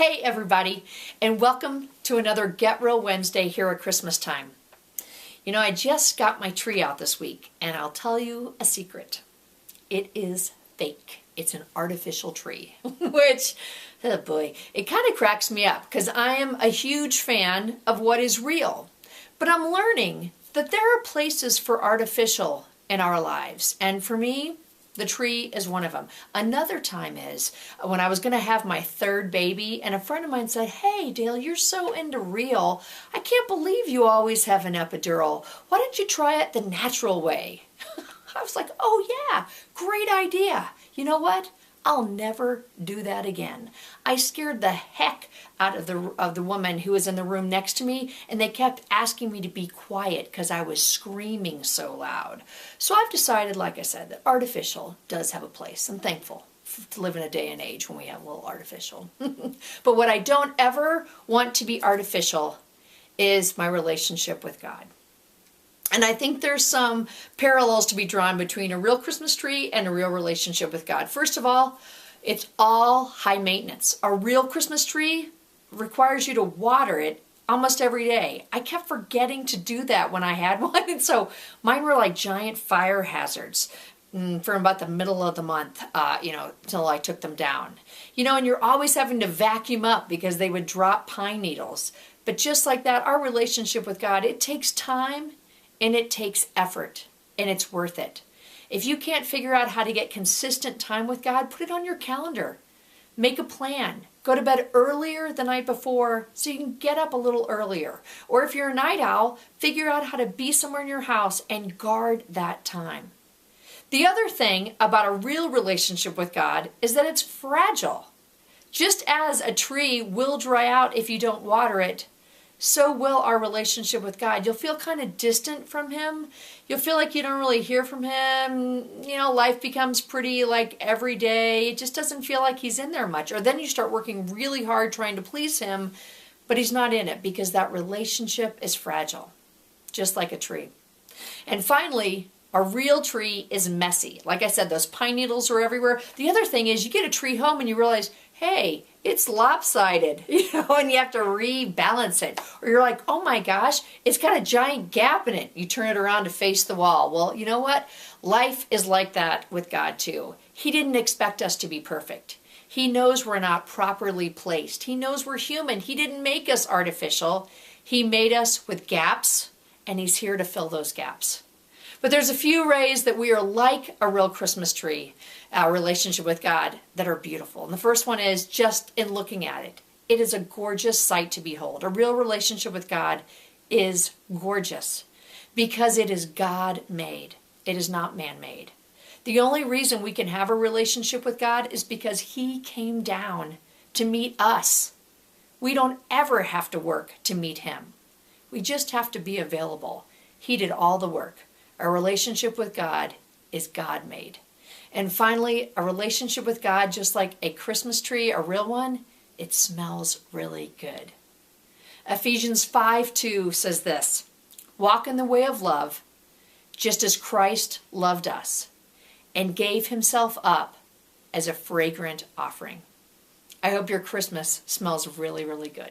Hey everybody, and welcome to another Get Real Wednesday here at Christmas time. You know, I just got my tree out this week, and I'll tell you a secret. It is fake. It's an artificial tree, which, oh boy, it kind of cracks me up because I am a huge fan of what is real. But I'm learning that there are places for artificial in our lives, and for me, the tree is one of them. Another time is when I was going to have my third baby, and a friend of mine said, "Hey, Dale, you're so into real. I can't believe you always have an epidural. Why don't you try it the natural way?" I was like, "Oh yeah, great idea. You know what? I'll never do that again." I scared the heck out of the woman who was in the room next to me, and they kept asking me to be quiet because I was screaming so loud. So I've decided, like I said, that artificial does have a place. I'm thankful to live in a day and age when we have a little artificial. But what I don't ever want to be artificial is my relationship with God. And I think there's some parallels to be drawn between a real Christmas tree and a real relationship with God. First of all, it's all high maintenance. A real Christmas tree requires you to water it almost every day. I kept forgetting to do that when I had one, and so mine were like giant fire hazards for about the middle of the month, until I took them down. And you're always having to vacuum up because they would drop pine needles. But just like that, our relationship with God, it takes time. And it takes effort, and it's worth it. If you can't figure out how to get consistent time with God, put it on your calendar. Make a plan. Go to bed earlier the night before so you can get up a little earlier. Or if you're a night owl, figure out how to be somewhere in your house and guard that time. The other thing about a real relationship with God is that it's fragile. Just as a tree will dry out if you don't water it, so will our relationship with God. You'll feel kind of distant from Him. You'll feel like you don't really hear from Him. Life becomes pretty like every day. It just doesn't feel like He's in there much. Or then you start working really hard trying to please Him, but He's not in it because that relationship is fragile, just like a tree. And finally, a real tree is messy. Like I said, those pine needles are everywhere. The other thing is you get a tree home and you realize, hey, it's lopsided, and you have to rebalance it. Or you're like, oh my gosh, it's got a giant gap in it. You turn it around to face the wall. Well, you know what? Life is like that with God too. He didn't expect us to be perfect. He knows we're not properly placed. He knows we're human. He didn't make us artificial. He made us with gaps, and He's here to fill those gaps. But there's a few ways that we are like a real Christmas tree, our relationship with God, that are beautiful. And the first one is just in looking at it. It is a gorgeous sight to behold. A real relationship with God is gorgeous because it is God-made. It is not man-made. The only reason we can have a relationship with God is because He came down to meet us. We don't ever have to work to meet Him. We just have to be available. He did all the work. A relationship with God is God-made. And finally, a relationship with God, just like a Christmas tree, a real one, it smells really good. Ephesians 5:2 says this, "Walk in the way of love, just as Christ loved us and gave Himself up as a fragrant offering." I hope your Christmas smells really, really good.